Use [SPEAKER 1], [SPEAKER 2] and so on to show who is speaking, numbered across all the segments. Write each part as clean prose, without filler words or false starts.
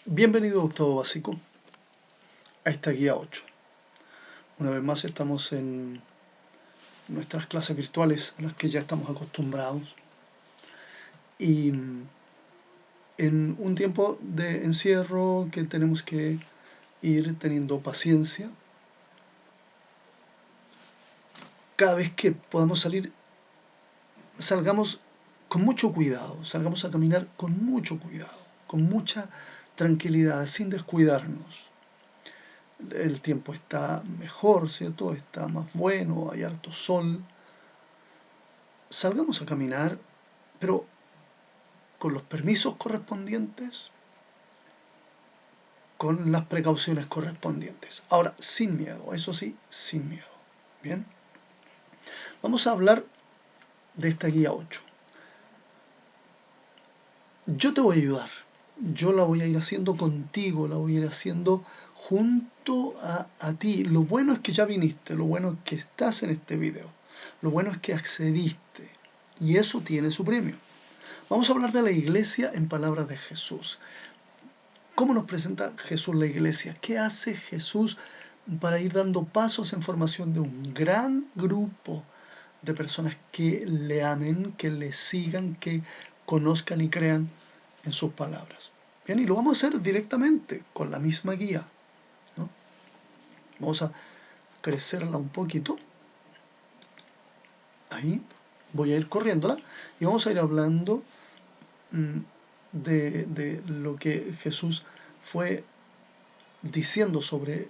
[SPEAKER 1] Bienvenido a Octavo Básico, a esta guía 8. Una vez más estamos en nuestras clases virtuales a las que ya estamos acostumbrados y en un tiempo de encierro que tenemos que ir teniendo paciencia. Cada vez que podamos salir, salgamos con mucho cuidado, salgamos a caminar con mucho cuidado, con mucha tranquilidad, sin descuidarnos. El tiempo está mejor, ¿cierto? Está más bueno, hay harto sol. Salgamos a caminar, pero con los permisos correspondientes, con las precauciones correspondientes. Ahora, sin miedo, eso sí, sin miedo. Bien, vamos a hablar de esta guía 8. Yo te voy a ayudar, yo la voy a ir haciendo contigo, la voy a ir haciendo junto a ti. Lo bueno es que ya viniste, lo bueno es que estás en este video, lo bueno es que accediste y eso tiene su premio. Vamos a hablar de la iglesia en palabras de Jesús. ¿Cómo nos presenta Jesús la iglesia? ¿Qué hace Jesús para ir dando pasos en formación de un gran grupo de personas que le amen, que le sigan, que conozcan y crean en sus palabras? Bien, y lo vamos a hacer directamente con la misma guía, ¿no? Vamos a crecerla un poquito. Ahí voy a ir corriéndola y vamos a ir hablando de lo que Jesús fue diciendo sobre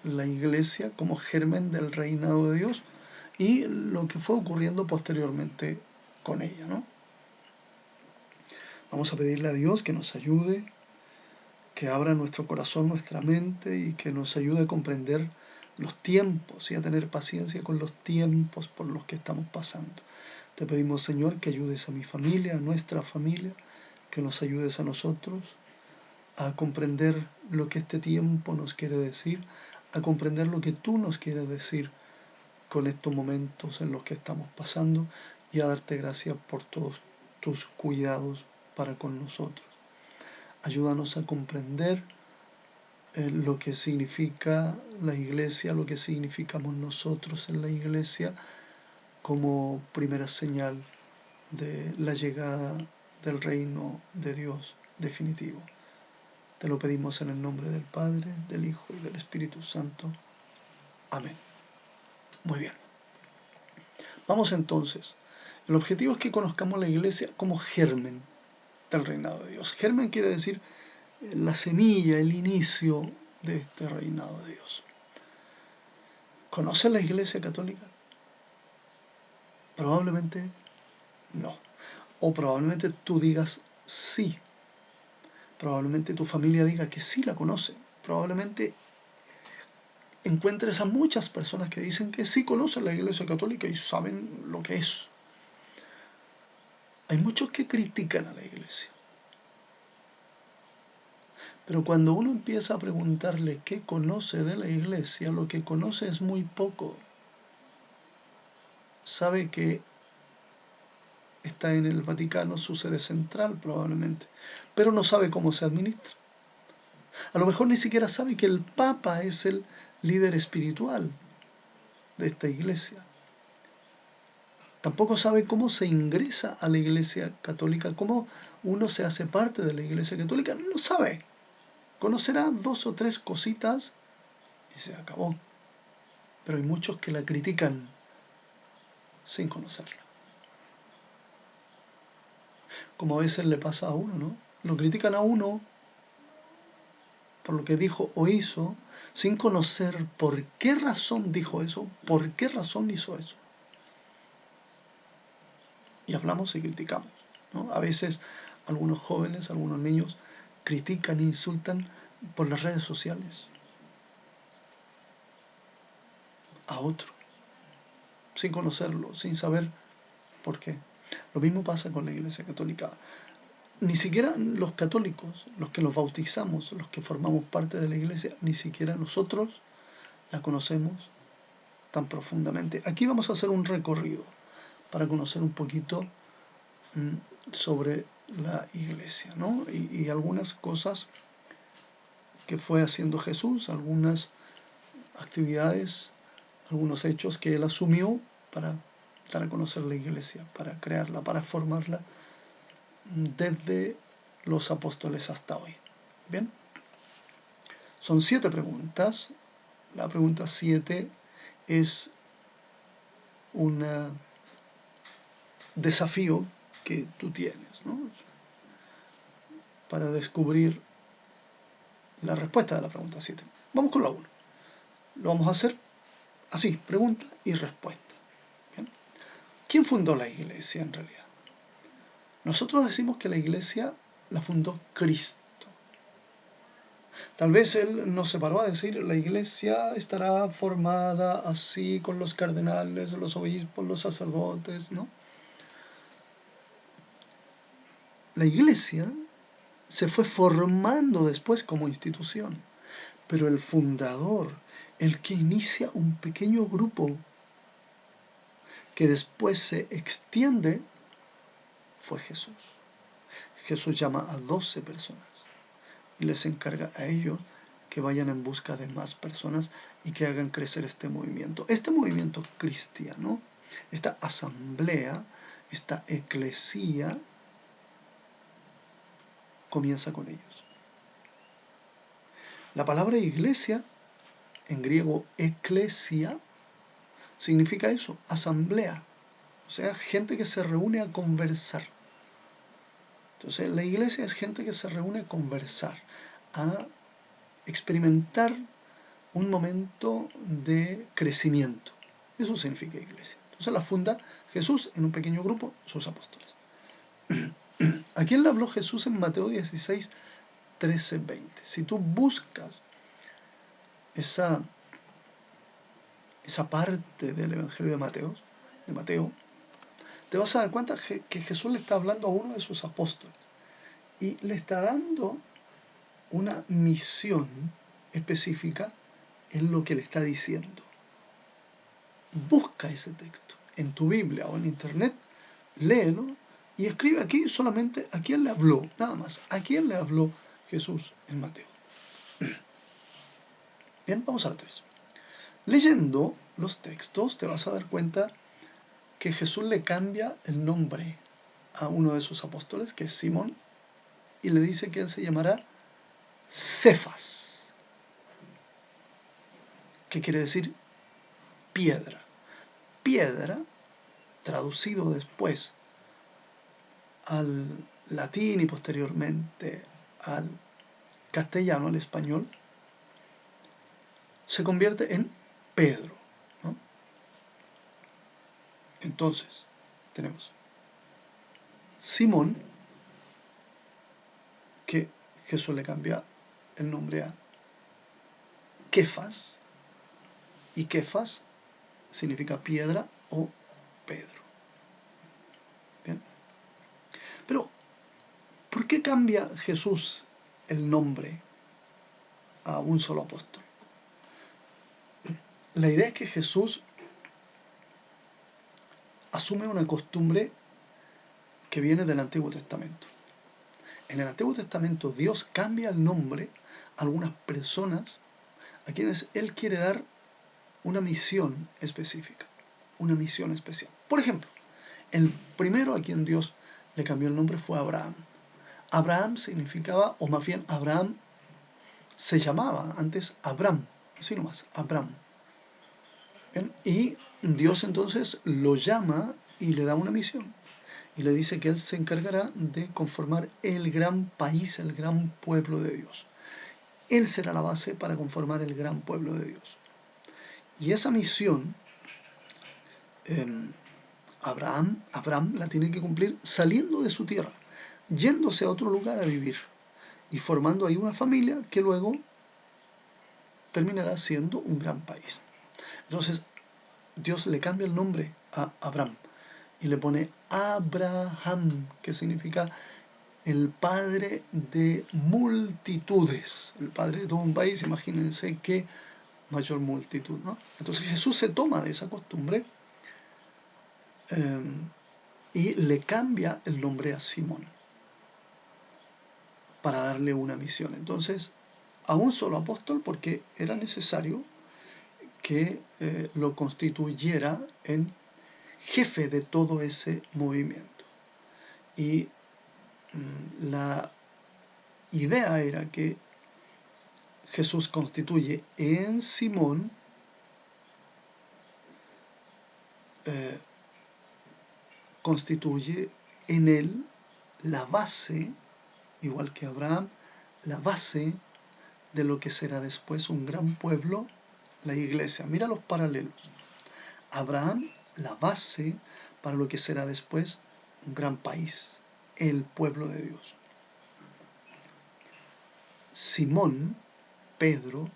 [SPEAKER 1] la iglesia como germen del reinado de Dios y lo que fue ocurriendo posteriormente con ella, ¿no? Vamos a pedirle a Dios que nos ayude, que abra nuestro corazón, nuestra mente y que nos ayude a comprender los tiempos y a tener paciencia con los tiempos por los que estamos pasando. Te pedimos, Señor, que ayudes a mi familia, a nuestra familia, que nos ayudes a nosotros a comprender lo que este tiempo nos quiere decir, a comprender lo que tú nos quieres decir con estos momentos en los que estamos pasando y a darte gracias por todos tus cuidados para con nosotros. Ayúdanos a comprender lo que significa la iglesia, lo que significamos nosotros en la iglesia como primera señal de la llegada del reino de Dios definitivo. Te lo pedimos en el nombre del Padre, del Hijo y del Espíritu Santo. Amén. Muy bien. Vamos entonces. El objetivo es que conozcamos la iglesia como germen del reinado de Dios. Germen quiere decir la semilla, el inicio de este reinado de Dios. ¿Conoces la iglesia católica? Probablemente no. O probablemente tú digas sí. Probablemente tu familia diga que sí la conoce. Probablemente encuentres a muchas personas que dicen que sí conocen la iglesia católica y saben lo que es. Hay muchos que critican a la iglesia. Pero cuando uno empieza a preguntarle qué conoce de la iglesia, lo que conoce es muy poco. Sabe que está en el Vaticano, su sede central probablemente, pero no sabe cómo se administra. A lo mejor ni siquiera sabe que el Papa es el líder espiritual de esta iglesia. Tampoco sabe cómo se ingresa a la iglesia católica, cómo uno se hace parte de la iglesia católica. No sabe. Conocerá 2 o 3 cositas y se acabó. Pero hay muchos que la critican sin conocerla. Como a veces le pasa a uno, ¿no? Lo critican a uno por lo que dijo o hizo, sin conocer por qué razón dijo eso, por qué razón hizo eso. Y hablamos y criticamos, ¿no? A veces algunos jóvenes, algunos niños critican e insultan por las redes sociales a otro, sin conocerlo, sin saber por qué. Lo mismo pasa con la Iglesia Católica. Ni siquiera los católicos, los que los bautizamos, los que formamos parte de la Iglesia, ni siquiera nosotros la conocemos tan profundamente. Aquí vamos a hacer un recorrido para conocer un poquito sobre la Iglesia, ¿no? Y algunas cosas que fue haciendo Jesús, algunas actividades, algunos hechos que él asumió para dar a conocer la iglesia, para crearla, para formarla desde los apóstoles hasta hoy. Bien, son 7 preguntas. La pregunta 7 es un desafío que tú tienes, ¿no?, para descubrir la respuesta de la pregunta 7. Vamos con la 1. Lo vamos a hacer así, pregunta y respuesta. ¿Bien? ¿Quién fundó la iglesia en realidad? Nosotros decimos que la iglesia la fundó Cristo. Tal vez él nos separó a decir, la iglesia estará formada así con los cardenales, los obispos, los sacerdotes, ¿no? La iglesia se fue formando después como institución, pero el fundador, el que inicia un pequeño grupo que después se extiende, fue Jesús. Jesús llama a 12 personas y les encarga a ellos que vayan en busca de más personas y que hagan crecer este movimiento. Este movimiento cristiano, esta asamblea, esta eclesía, comienza con ellos. La palabra iglesia, en griego eclesia, significa eso, asamblea, o sea, gente que se reúne a conversar. Entonces, la iglesia es gente que se reúne a conversar, a experimentar un momento de crecimiento. Eso significa iglesia. Entonces la funda Jesús en un pequeño grupo, sus apóstoles. ¿A quién le habló Jesús en Mateo 16, 13, 20? Si tú buscas esa parte del Evangelio de Mateo, te vas a dar cuenta que Jesús le está hablando a uno de sus apóstoles y le está dando una misión específica en lo que le está diciendo. Busca ese texto en tu Biblia o en internet, léelo y escribe aquí solamente a quién le habló, nada más, a quién le habló Jesús en Mateo. Bien, vamos al 3. Leyendo los textos te vas a dar cuenta que Jesús le cambia el nombre a uno de sus apóstoles, que es Simón, y le dice que él se llamará Cefas, que quiere decir piedra. Piedra, traducido después al latín y posteriormente al castellano, al español, se convierte en Pedro, ¿no? Entonces, tenemos Simón, que Jesús le cambia el nombre a Kefas, y Kefas significa piedra o Pedro. Bien. Pero, ¿por qué cambia Jesús el nombre a un solo apóstol? La idea es que Jesús asume una costumbre que viene del Antiguo Testamento. En el Antiguo Testamento Dios cambia el nombre a algunas personas a quienes Él quiere dar una misión específica, una misión especial. Por ejemplo, el primero a quien Dios le cambió el nombre fue Abraham. Abraham significaba, o más bien Abraham se llamaba antes Abram, así nomás, Abram. ¿Bien? Y Dios entonces lo llama y le da una misión. Y le dice que él se encargará de conformar el gran país, el gran pueblo de Dios. Él será la base para conformar el gran pueblo de Dios. Y esa misión, Abraham la tiene que cumplir saliendo de su tierra, yéndose a otro lugar a vivir y formando ahí una familia que luego terminará siendo un gran país. Entonces, Dios le cambia el nombre a Abraham y le pone Abraham, que significa el padre de multitudes, el padre de todo un país. Imagínense qué mayor multitud, ¿no? Entonces Jesús se toma de esa costumbre y le cambia el nombre a Simón para darle una misión. Entonces, a un solo apóstol porque era necesario que lo constituyera en jefe de todo ese movimiento. Y la idea era que Jesús constituye en Simón constituye en él la base, igual que Abraham, la base de lo que será después un gran pueblo, la iglesia. Mira los paralelos. Abraham, la base para lo que será después un gran país, el pueblo de Dios. Simón, Pedro,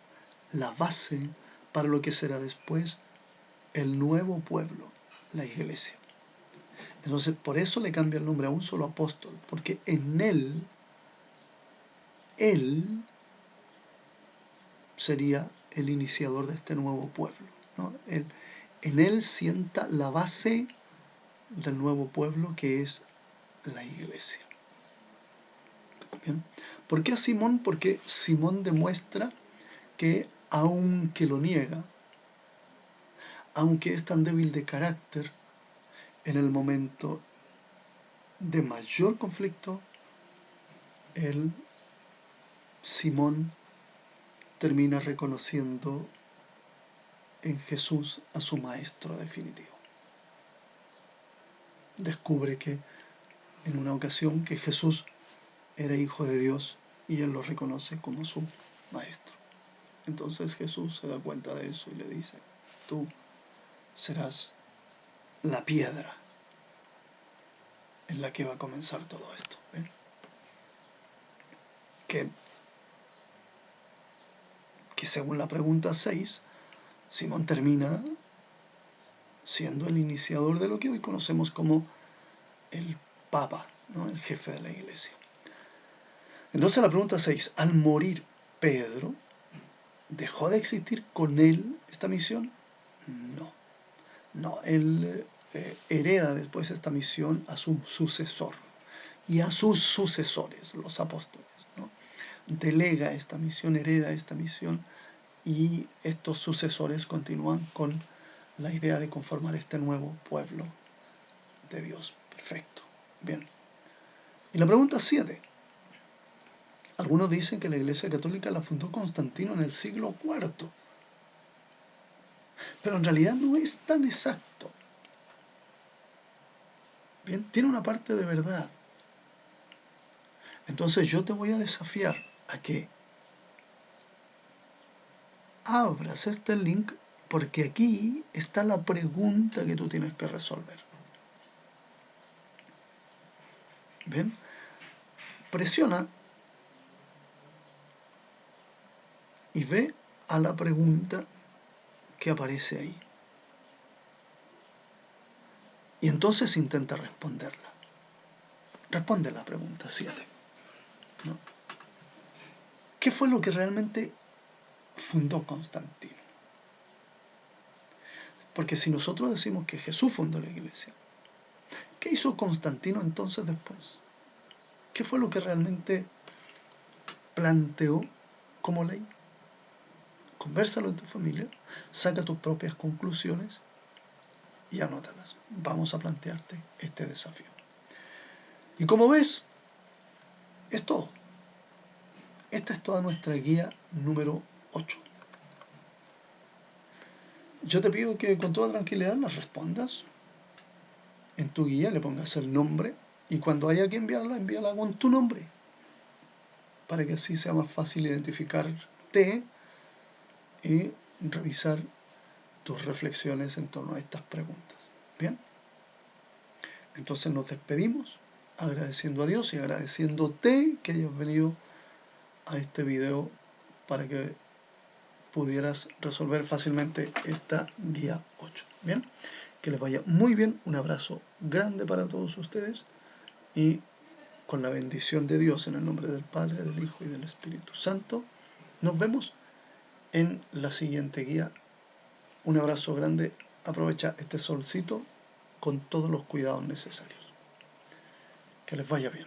[SPEAKER 1] la base para lo que será después el nuevo pueblo, la iglesia. Entonces, por eso le cambia el nombre a un solo apóstol, porque en él sería el iniciador de este nuevo pueblo, ¿no? En él sienta la base del nuevo pueblo que es la iglesia. ¿Bien? ¿Por qué a Simón? Porque Simón demuestra que aunque lo niega, aunque es tan débil de carácter, en el momento de mayor conflicto, Simón termina reconociendo en Jesús a su maestro definitivo. Descubre que en una ocasión que Jesús era hijo de Dios y él lo reconoce como su maestro. Entonces Jesús se da cuenta de eso y le dice, tú serás la piedra en la que va a comenzar todo esto. ¿Ven? Que según la pregunta 6, Simón termina siendo el iniciador de lo que hoy conocemos como el Papa, ¿no? El jefe de la iglesia. Entonces la pregunta 6, al morir Pedro, ¿dejó de existir con él esta misión? No, él hereda después esta misión a su sucesor y a sus sucesores, los apóstoles, ¿no? Delega esta misión, hereda esta misión y estos sucesores continúan con la idea de conformar este nuevo pueblo de Dios. Perfecto. Bien. Y la pregunta 7. Algunos dicen que la Iglesia Católica la fundó Constantino en el siglo IV. Pero en realidad no es tan exacto. Bien, tiene una parte de verdad. Entonces yo te voy a desafiar a que abras este link porque aquí está la pregunta que tú tienes que resolver. ¿Bien? Presiona y ve a la pregunta que aparece ahí. Y entonces intenta responderla. Responde la pregunta 7. ¿No? ¿Qué fue lo que realmente fundó Constantino? Porque si nosotros decimos que Jesús fundó la iglesia, ¿qué hizo Constantino entonces después? ¿Qué fue lo que realmente planteó como ley? Convérsalo en tu familia, saca tus propias conclusiones y anótalas. Vamos a plantearte este desafío. Y como ves, es todo. Esta es toda nuestra guía número 8. Yo te pido que con toda tranquilidad las respondas. En tu guía le pongas el nombre y cuando haya que enviarla, envíala con tu nombre para que así sea más fácil identificarte y revisar tus reflexiones en torno a estas preguntas. Bien, entonces nos despedimos agradeciendo a Dios y agradeciéndote que hayas venido a este video para que pudieras resolver fácilmente esta guía 8. Bien, que les vaya muy bien, un abrazo grande para todos ustedes y con la bendición de Dios en el nombre del Padre, del Hijo y del Espíritu Santo, nos vemos en la siguiente guía. Un abrazo grande, aprovecha este solcito con todos los cuidados necesarios. Que les vaya bien.